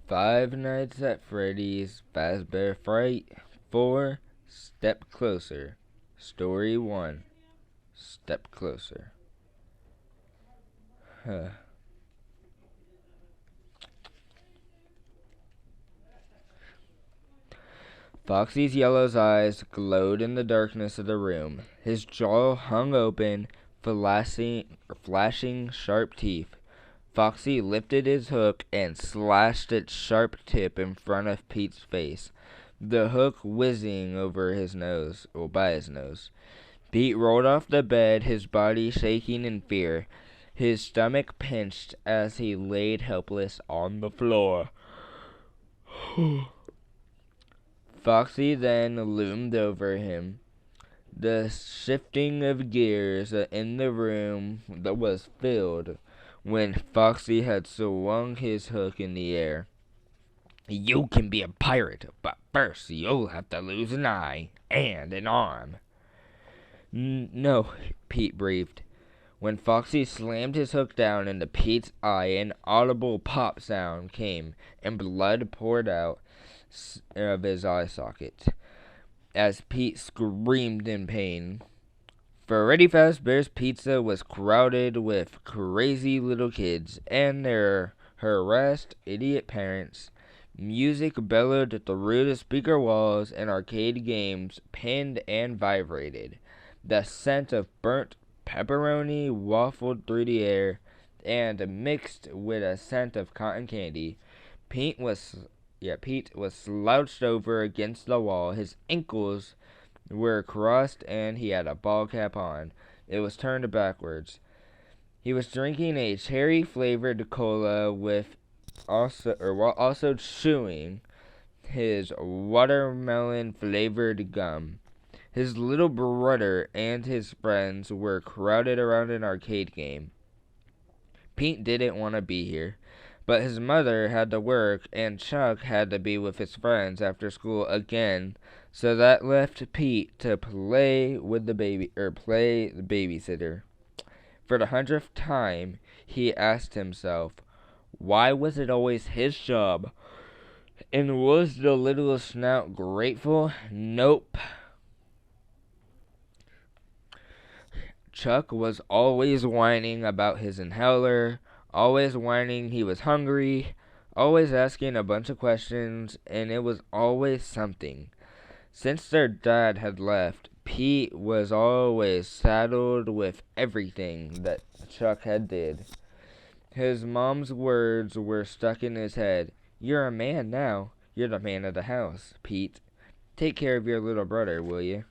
Five Nights at Freddy's Fazbear Fright 4 Step Closer. Story 1 Step Closer. Foxy's yellow eyes glowed in the darkness of the room. His jaw hung open, flashing sharp teeth. Foxy lifted his hook and slashed its sharp tip in front of Pete's face, the hook whizzing over his nose, or by his nose. Pete rolled off the bed, his body shaking in fear. His stomach pinched as he laid helpless on the floor. Foxy then loomed over him. The shifting of gears in the room that was filled when Foxy had swung his hook in the air. "You can be a pirate, but first you'll have to lose an eye and an arm." "No," Pete breathed. When Foxy slammed his hook down into Pete's eye, an audible pop sound came, and blood poured out of his eye socket as Pete screamed in pain. Freddy Fazbear's Pizza was crowded with crazy little kids and their harassed idiot parents. Music bellowed through the speaker walls, and arcade games pinned and vibrated. The scent of burnt pepperoni waffled through the air and mixed with a scent of cotton candy. Pete was slouched over against the wall. His ankles were crossed and he had a ball cap on. It was turned backwards. He was drinking a cherry-flavored cola while also chewing his watermelon-flavored gum. His little brother and his friends were crowded around an arcade game. Pete didn't want to be here, but his mother had to work and Chuck had to be with his friends after school again, so that left Pete to play the babysitter. For the 100th time, he asked himself, why was it always his job? And was the little snout grateful? Nope. Chuck was always whining about his inhaler, always whining he was hungry, always asking a bunch of questions, and it was always something. Since their dad had left, Pete was always saddled with everything that Chuck had did. His mom's words were stuck in his head. "You're a man now. You're the man of the house, Pete. Take care of your little brother, will you?"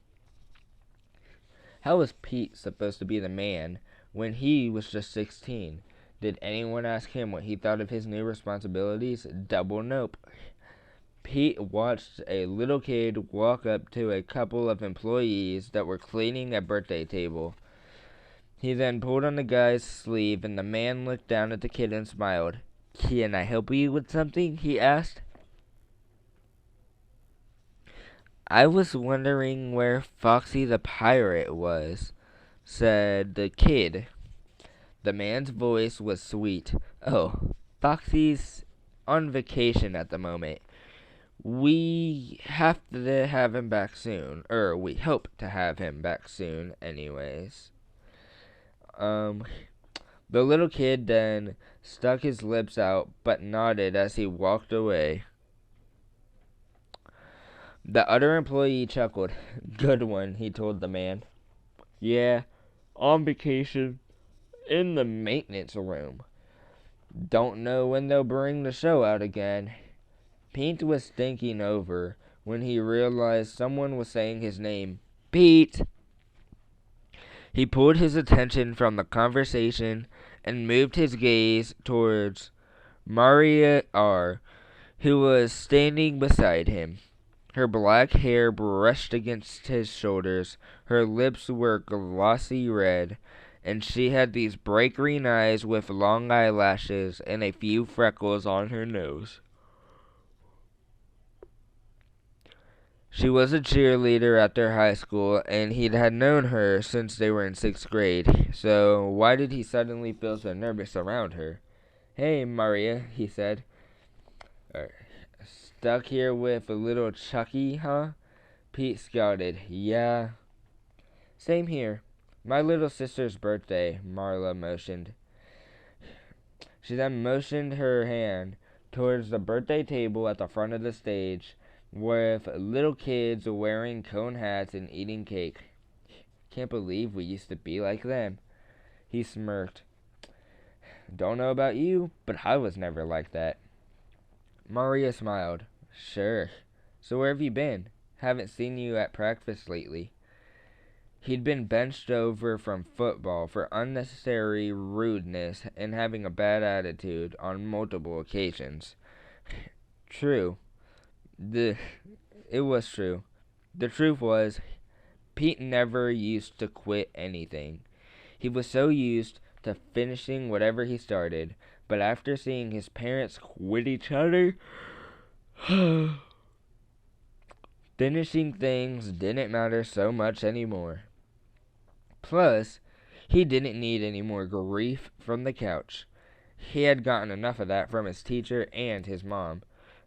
How was Pete supposed to be the man when he was just 16? Did anyone ask him what he thought of his new responsibilities? Double nope. Pete watched a little kid walk up to a couple of employees that were cleaning a birthday table. He then pulled on the guy's sleeve, and the man looked down at the kid and smiled. "Can I help you with something?" he asked. "I was wondering where Foxy the Pirate was," said the kid. The man's voice was sweet. "Oh, Foxy's on vacation at the moment. We have to have him back soon. We hope to have him back soon anyways." The little kid then stuck his lips out, but nodded as he walked away. The other employee chuckled. "Good one," he told the man. "Yeah, on vacation. In the maintenance room. Don't know when they'll bring the show out again." Pete was thinking over when he realized someone was saying his name. "Pete!" He pulled his attention from the conversation and moved his gaze towards Maria R., who was standing beside him. Her black hair brushed against his shoulders, her lips were glossy red, and she had these bright green eyes with long eyelashes and a few freckles on her nose. She was a cheerleader at their high school, and he had known her since they were in 6th grade, so why did he suddenly feel so nervous around her? "Hey, Maria," he said. Er, Stuck here with a little Chucky, huh? Pete scouted. Yeah. Same here. My little sister's birthday, Marla motioned. She then motioned her hand towards the birthday table at the front of the stage, with little kids wearing cone hats and eating cake. Can't believe we used to be like them. He smirked. Don't know about you, but I was never like that. Maria smiled. Sure. So where have you been? Haven't seen you at practice lately. He'd been benched over from football for unnecessary rudeness and having a bad attitude on multiple occasions. True. It was true. The truth was, Pete never used to quit anything. He was so used to finishing whatever he started, but after seeing his parents quit each other, finishing things didn't matter so much anymore. Plus, he didn't need any more grief from the couch. He had gotten enough of that from his teacher and his mom.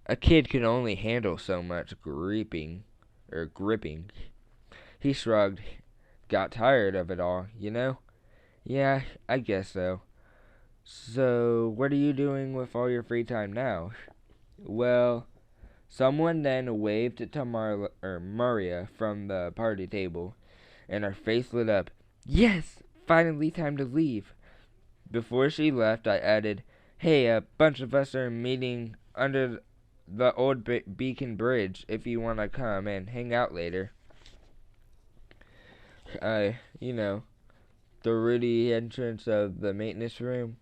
A kid could only handle so much gripping. He shrugged. Got tired of it all, you know? Yeah, I guess so. So, what are you doing with all your free time now? Well, someone then waved to Maria from the party table, and her face lit up. Yes! Finally time to leave. Before she left, I added, Hey, a bunch of us are meeting under the old Beacon Bridge if you want to come and hang out later. The Rudy entrance of the maintenance room.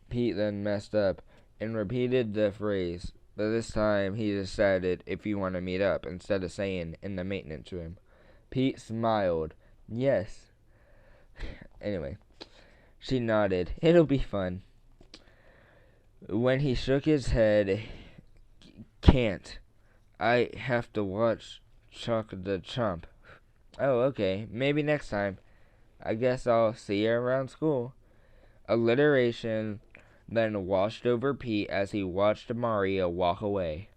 Pete then messed up and repeated the phrase, but this time he decided if you want to meet up instead of saying in the maintenance room. Pete smiled. Yes. Anyway, she nodded. It'll be fun. When he shook his head, can't. I have to watch Chuck the Chump. Oh, okay. Maybe next time. I guess I'll see you around school. Alliteration then washed over Pete as he watched Maria walk away.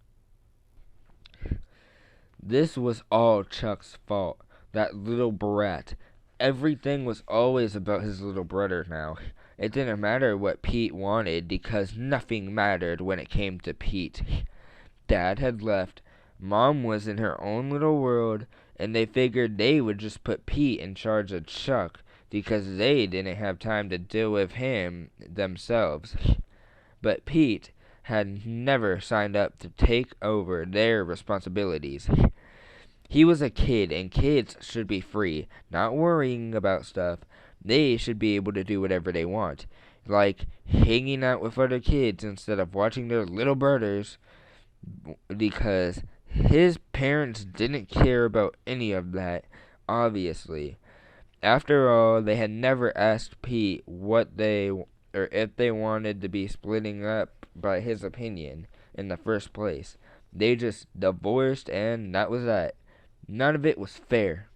This was all Chuck's fault. That little brat. Everything was always about his little brother now. It didn't matter what Pete wanted because nothing mattered when it came to Pete. Dad had left. Mom was in her own little world, and they figured they would just put Pete in charge of Chuck because they didn't have time to deal with him themselves. But Pete had never signed up to take over their responsibilities. He was a kid, and kids should be free, not worrying about stuff. They should be able to do whatever they want, like hanging out with other kids instead of watching their little brothers, because his parents didn't care about any of that, obviously. After all, they had never asked Pete if they wanted to be splitting up by his opinion in the first place. They just divorced and that was that. None of it was fair.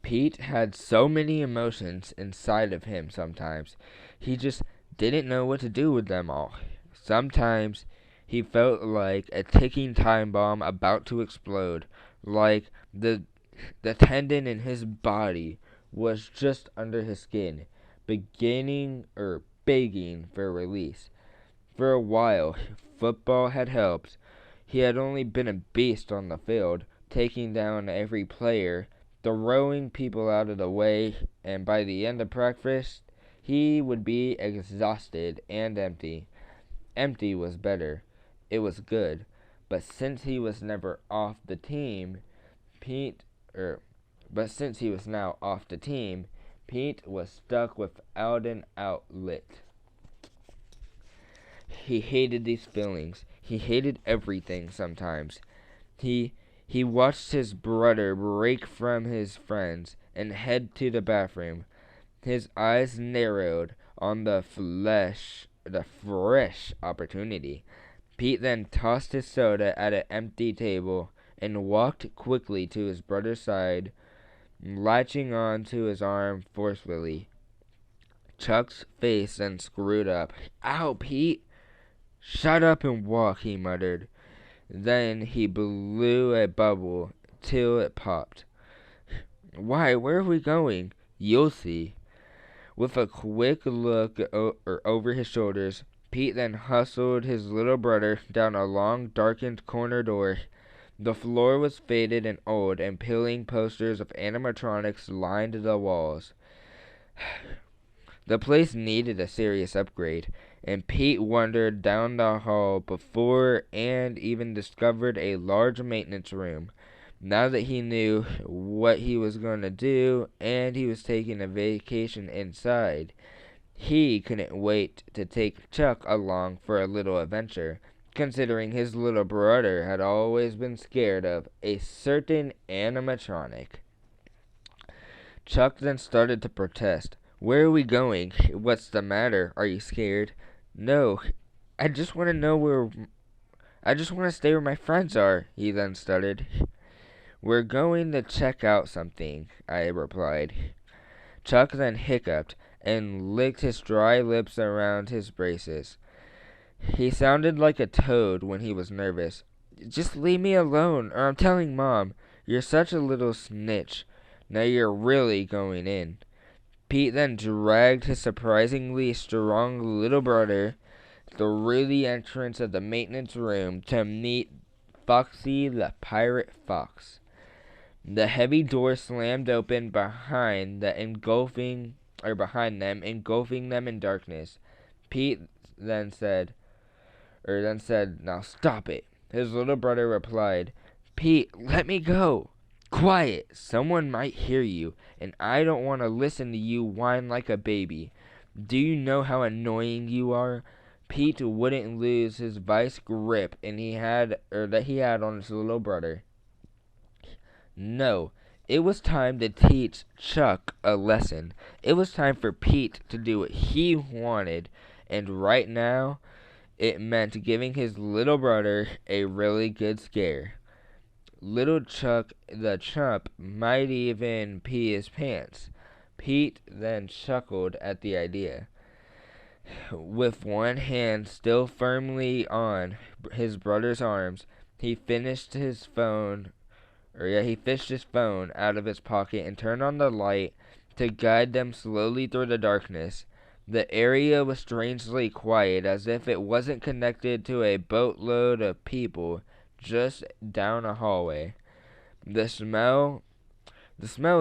Pete had so many emotions inside of him sometimes. He just didn't know what to do with them all. Sometimes he felt like a ticking time bomb about to explode, like the tendon in his body was just under his skin, beginning or begging for release. For a while, football had helped. He had only been a beast on the field, taking down every player, throwing people out of the way, and by the end of practice, he would be exhausted and empty. Empty was better. It was good. But since he was never off the team, Pete was now off the team, Pete was stuck without an outlet. He hated these feelings. He hated everything sometimes. He watched his brother break from his friends and head to the bathroom. His eyes narrowed on the fresh opportunity. Pete then tossed his soda at an empty table and walked quickly to his brother's side, latching on to his arm forcefully. Chuck's face then screwed up. "Ow, Pete!" "Shut up and walk," he muttered. Then he blew a bubble till it popped. "Why, where are we going?" "You'll see." With a quick look over his shoulders, Pete then hustled his little brother down a long, darkened corner door. The floor was faded and old, and peeling posters of animatronics lined the walls. The place needed a serious upgrade, and Pete wandered down the hall before and even discovered a large maintenance room. Now that he knew what he was going to do, and he was taking a vacation inside, he couldn't wait to take Chuck along for a little adventure, considering his little brother had always been scared of a certain animatronic. Chuck then started to protest. "Where are we going? What's the matter? Are you scared?" "No, I just want to stay where my friends are," he then stuttered. "We're going to check out something," I replied. Chuck then hiccuped and licked his dry lips around his braces. He sounded like a toad when he was nervous. "Just leave me alone, or I'm telling Mom. You're such a little snitch. Now you're really going in." Pete then dragged his surprisingly strong little brother through the entrance of the maintenance room to meet Foxy the Pirate Fox. The heavy door slammed open behind them, engulfing them in darkness. Pete then said, "Now stop it." His little brother replied, "Pete, let me go." "Quiet! Someone might hear you, and I don't want to listen to you whine like a baby. Do you know how annoying you are?" Pete wouldn't lose his vice grip that he had on his little brother. No, it was time to teach Chuck a lesson. It was time for Pete to do what he wanted, and right now, it meant giving his little brother a really good scare. Little Chuck the chump might even pee his pants. Pete then chuckled at the idea. With one hand still firmly on his brother's arms, he fished his phone out of his pocket and turned on the light to guide them slowly through the darkness. The area was strangely quiet, as if it wasn't connected to a boatload of people just down a hallway. The smell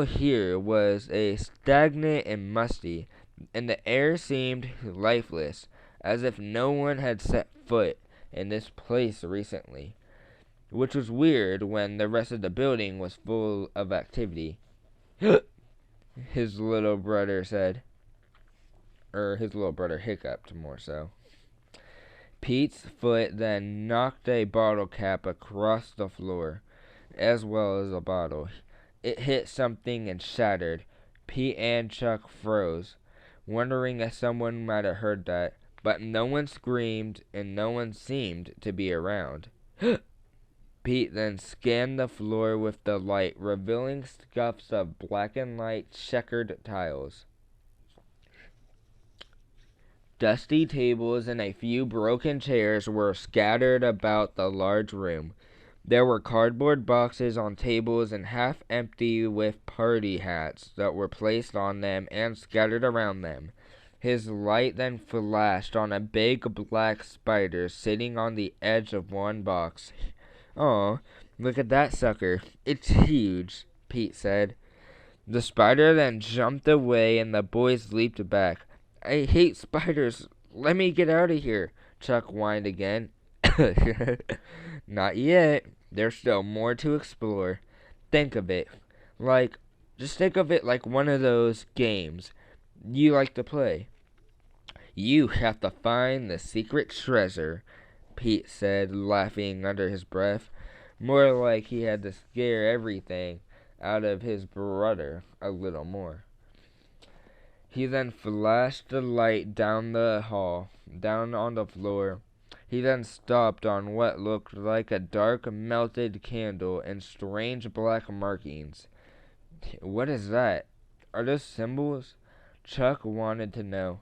here was stagnant and musty, and the air seemed lifeless, as if no one had set foot in this place recently, which was weird when the rest of the building was full of activity. His little brother hiccuped more so. Pete's foot then knocked a bottle cap across the floor, as well as a bottle. It hit something and shattered. Pete and Chuck froze, wondering if someone might have heard that, but no one screamed and no one seemed to be around. Pete then scanned the floor with the light, revealing scuffs of black and white checkered tiles. Dusty tables and a few broken chairs were scattered about the large room. There were cardboard boxes on tables and half empty with party hats that were placed on them and scattered around them. His light then flashed on a big black spider sitting on the edge of one box. "Aw, look at that sucker. It's huge," Pete said. The spider then jumped away and the boys leaped back. "I hate spiders. Let me get out of here," Chuck whined again. "Not yet. There's still more to explore. Think of it like one of those games you like to play. You have to find the secret treasure," Pete said, laughing under his breath, more like he had to scare everything out of his brother a little more. He then flashed the light down the hall, down on the floor. He then stopped on what looked like a dark melted candle and strange black markings. "What is that? Are those symbols?" Chuck wanted to know.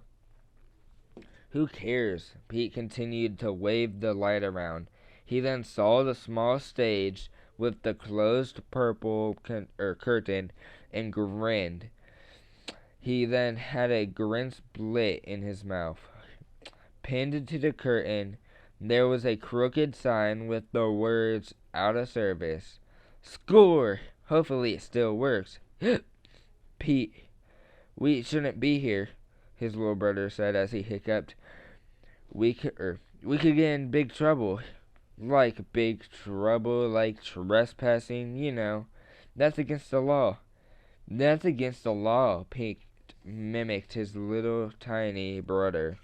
Who cares? Pete continued to wave the light around. He then saw the small stage with the closed purple curtain and grinned. He then had a grin split in his mouth. Pinned to the curtain, there was a crooked sign with the words "Out of service." Score! Hopefully it still works. Pete, we shouldn't be here, his little brother said as he hiccuped. We could get in big trouble. Like big trouble, like trespassing, you know. That's against the law. That's against the law, Pete mimicked his little tiny brother.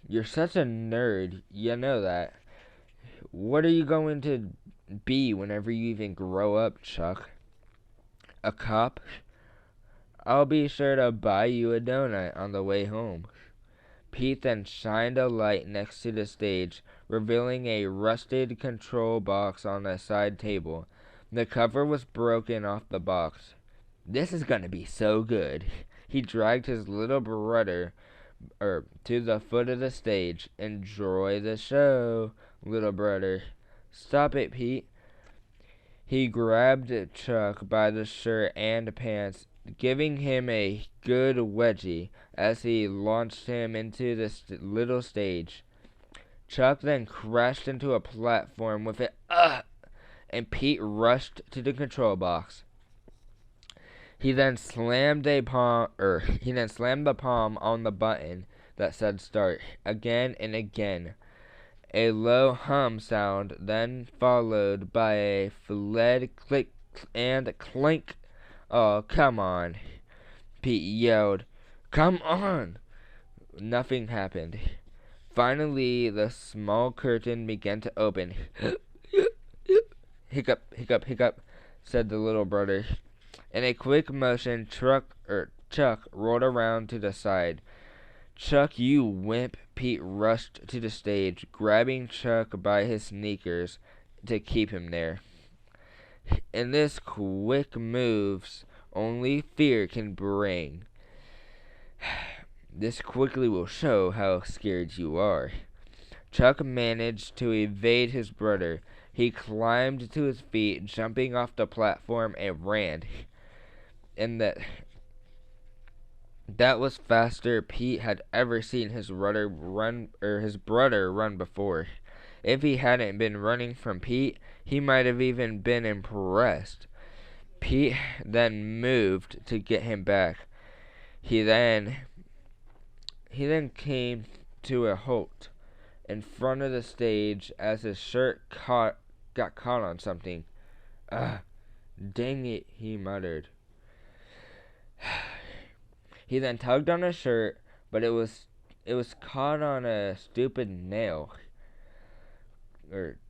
You're such a nerd, you know that. What are you going to be whenever you even grow up, Chuck? A cop? I'll be sure to buy you a donut on the way home. Pete then shined a light next to the stage, revealing a rusted control box on a side table. The cover was broken off the box. This is gonna be so good. He dragged his little brother to the foot of the stage. Enjoy the show, little brother. Stop it, Pete. He grabbed Chuck by the shirt and pants, giving him a good wedgie as he launched him into the little stage. Chuck then crashed into a platform with it, and Pete rushed to the control box. He then slammed the palm on the button that said start again and again. A low hum sound, then followed by a fled click and clink. Oh, come on, Pete yelled. Come on! Nothing happened. Finally, the small curtain began to open. Hiccup, hiccup, hiccup, said the little brother. In a quick motion, Chuck rolled around to the side. Chuck, you wimp! Pete rushed to the stage, grabbing Chuck by his sneakers to keep him there. In this quick moves only fear can bring. This quickly will show how scared you are. Chuck managed to evade his brother. He climbed to his feet, jumping off the platform, and ran. And that was faster Pete had ever seen his brother run before. If he hadn't been running from Pete, he might have even been impressed. Pete then moved to get him back. He then came to a halt in front of the stage as his shirt got caught on something. Dang it, he muttered. He then tugged on his shirt, but it was caught on a stupid nail.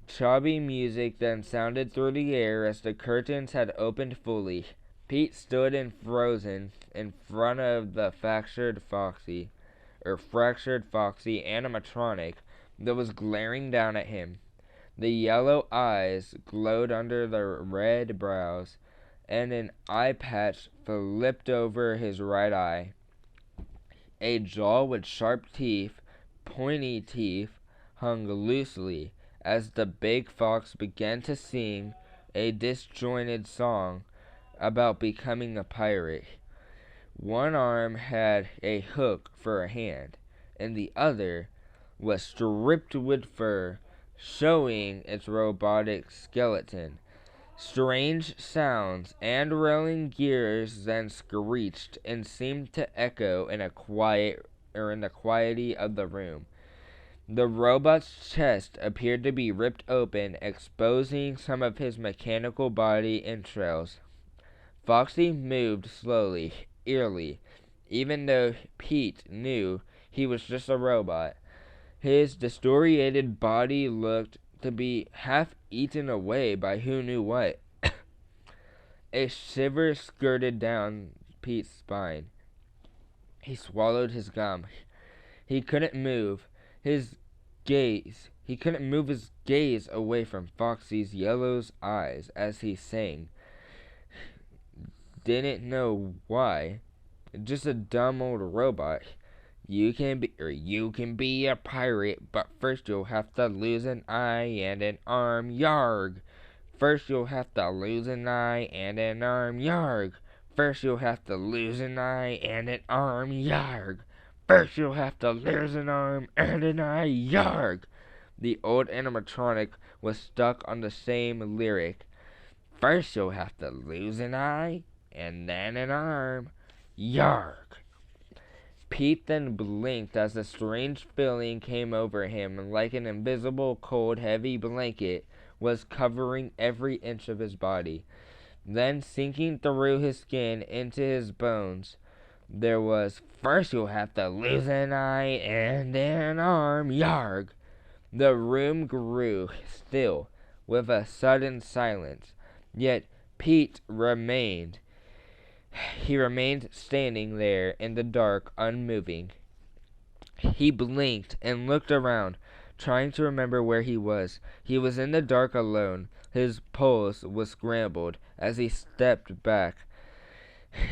Chubby music then sounded through the air as the curtains had opened fully. Pete stood frozen in front of the fractured Foxy animatronic that was glaring down at him. The yellow eyes glowed under the red brows, and an eye patch flipped over his right eye. A jaw with sharp teeth, pointy teeth, hung loosely as the big fox began to sing a disjointed song about becoming a pirate. One arm had a hook for a hand, and the other was stripped with fur, showing its robotic skeleton. Strange sounds and rolling gears then screeched and seemed to echo in the quiety of the room. The robot's chest appeared to be ripped open, exposing some of his mechanical body entrails. Foxy moved slowly, eerily, even though Pete knew he was just a robot. His disoriented body looked to be half eaten away by who knew what. A shiver skirted down Pete's spine. He swallowed his gum. He couldn't move his gaze away from Foxy's yellow eyes as he sang. didn't know why. Just a dumb old robot. You can be a pirate, but first you'll have to lose an eye and an arm, yarg. First you'll have to lose an eye and an arm, yarg. First you'll have to lose an eye and an arm, yarg. First you'll have to lose an arm and an eye, yarg. The old animatronic was stuck on the same lyric. First you'll have to lose an eye and then an arm, yarg. Pete then blinked as a strange feeling came over him, like an invisible, cold, heavy blanket was covering every inch of his body. Then, sinking through his skin into his bones, there was, first you'll have to lose an eye and an arm, yarg. The room grew still, with a sudden silence, yet Pete remained. He remained standing there in the dark, unmoving. He blinked and looked around, trying to remember where he was. He was in the dark alone. His pulse was scrambled as he stepped back.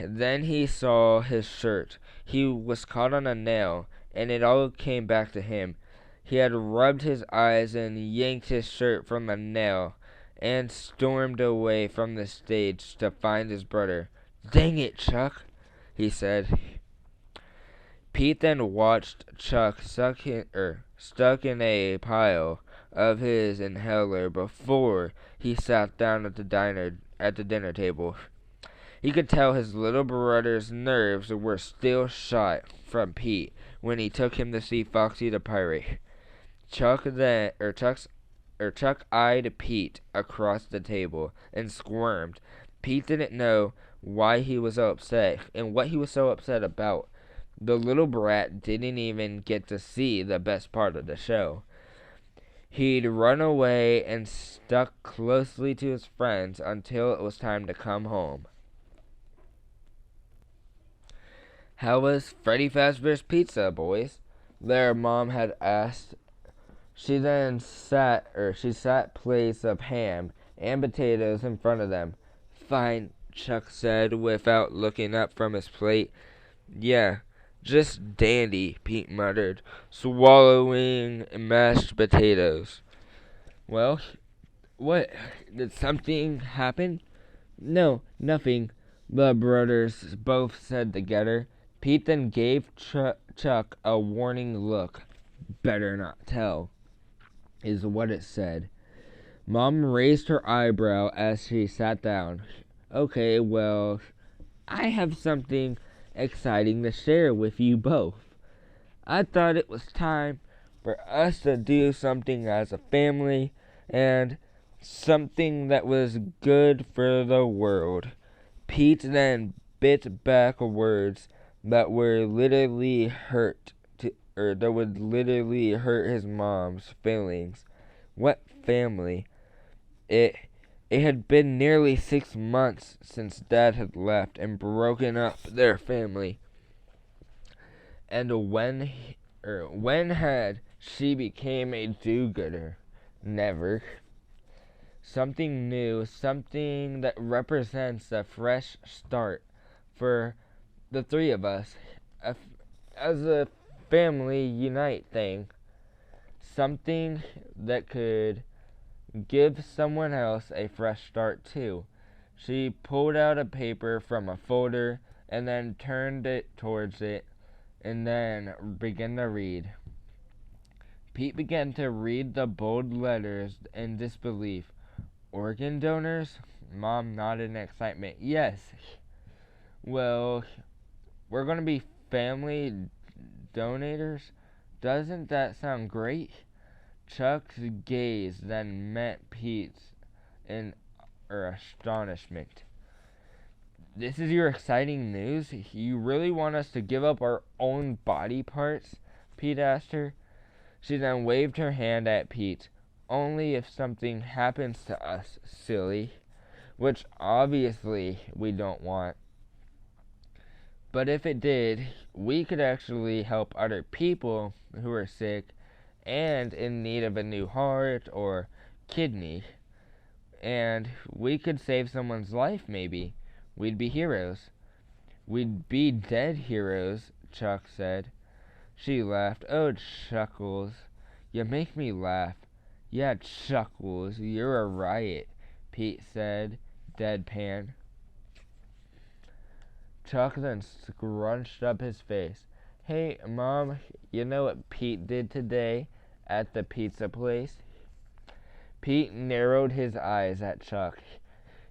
Then he saw his shirt. He was caught on a nail, and it all came back to him. He had rubbed his eyes and yanked his shirt from the nail, and stormed away from the stage to find his brother. "Dang it, Chuck," he said. Pete then watched Chuck stuck in a pile of his inhaler before he sat down at the dinner table. He could tell his little brother's nerves were still shot from Pete when he took him to see Foxy the Pirate. Chuck eyed Pete across the table and squirmed. Pete didn't know why he was so upset and what he was so upset about. The little brat didn't even get to see the best part of the show. He'd run away and stuck closely to his friends until it was time to come home. "How was Freddy Fazbear's Pizza, boys?" their mom had asked. She then sat plates of ham and potatoes in front of them. "Fine," Chuck said without looking up from his plate. "Yeah, just dandy," Pete muttered, swallowing mashed potatoes. "Well, what? Did something happen?" "No, nothing," the brothers both said together. Pete then gave Chuck a warning look. "Better not tell," is what it said. Mom raised her eyebrow as she sat down. "Okay, well, I have something exciting to share with you both. I thought it was time for us to do something as a family, and something that was good for the world." Pete then bit back words that would literally hurt his mom's feelings. What family? It had been nearly 6 months since Dad had left and broken up their family. And when had she became a do-gooder? Never. Something new, something that represents a fresh start for the three of us as a family unite thing. Something that could give someone else a fresh start too. She pulled out a paper from a folder and then turned it towards it and then began to read. Pete began to read the bold letters in disbelief. "Organ donors?" Mom nodded in excitement. "Yes. Well, we're going to be family donators. Doesn't that sound great?" Chuck's gaze then met Pete's in astonishment. "This is your exciting news? You really want us to give up our own body parts?" Pete asked her. She then waved her hand at Pete. "Only if something happens to us, silly. Which obviously we don't want. But if it did, we could actually help other people who are sick and in need of a new heart or kidney. And we could save someone's life, maybe. We'd be heroes. We'd be dead heroes, Chuck said. She laughed. Oh, Chuckles, you make me laugh. Yeah, Chuckles, you're a riot, Pete said, deadpan. Chuck then scrunched up his face. Hey, Mom, you know what Pete did today at the pizza place? Pete narrowed his eyes at Chuck.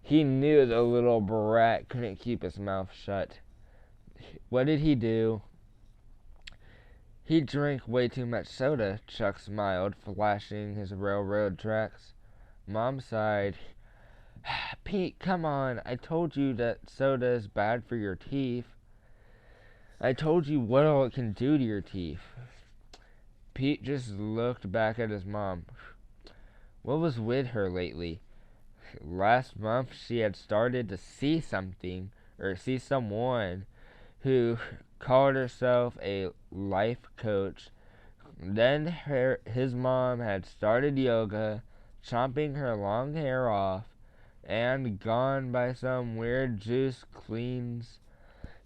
He knew the little brat couldn't keep his mouth shut. What did he do? He drank way too much soda, Chuck smiled, flashing his railroad tracks. Mom sighed. Pete, come on. I told you that soda is bad for your teeth. I told you what all it can do to your teeth. Pete just looked back at his mom. What was with her lately? Last month she had started to see something, or see someone, who called herself a life coach. Then his mom had started yoga, chopping her long hair off, and gone by some weird juice cleanse.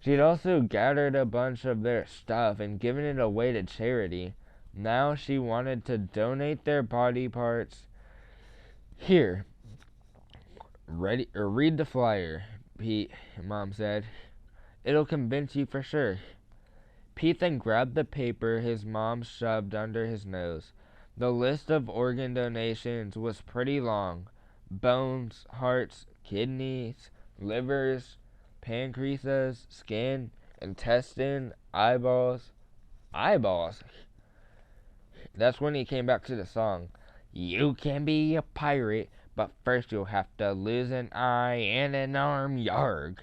She'd also gathered a bunch of their stuff and given it away to charity. Now she wanted to donate their body parts. Here, read the flyer, Pete, Mom said. It'll convince you for sure. Pete then grabbed the paper his mom shoved under his nose. The list of organ donations was pretty long. Bones, hearts, kidneys, livers, pancreases, skin, intestine, eyeballs. Eyeballs? That's when he came back to the song. You can be a pirate, but first you'll have to lose an eye and an arm, yarg.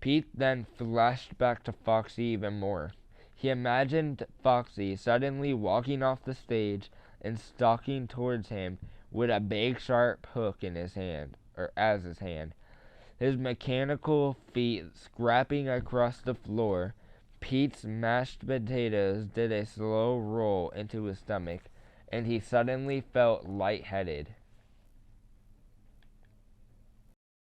Pete then flashed back to Foxy even more. He imagined Foxy suddenly walking off the stage and stalking towards him with a big sharp hook in his hand, or as his hand. His mechanical feet scrapping across the floor. Pete's mashed potatoes did a slow roll into his stomach, and he suddenly felt lightheaded.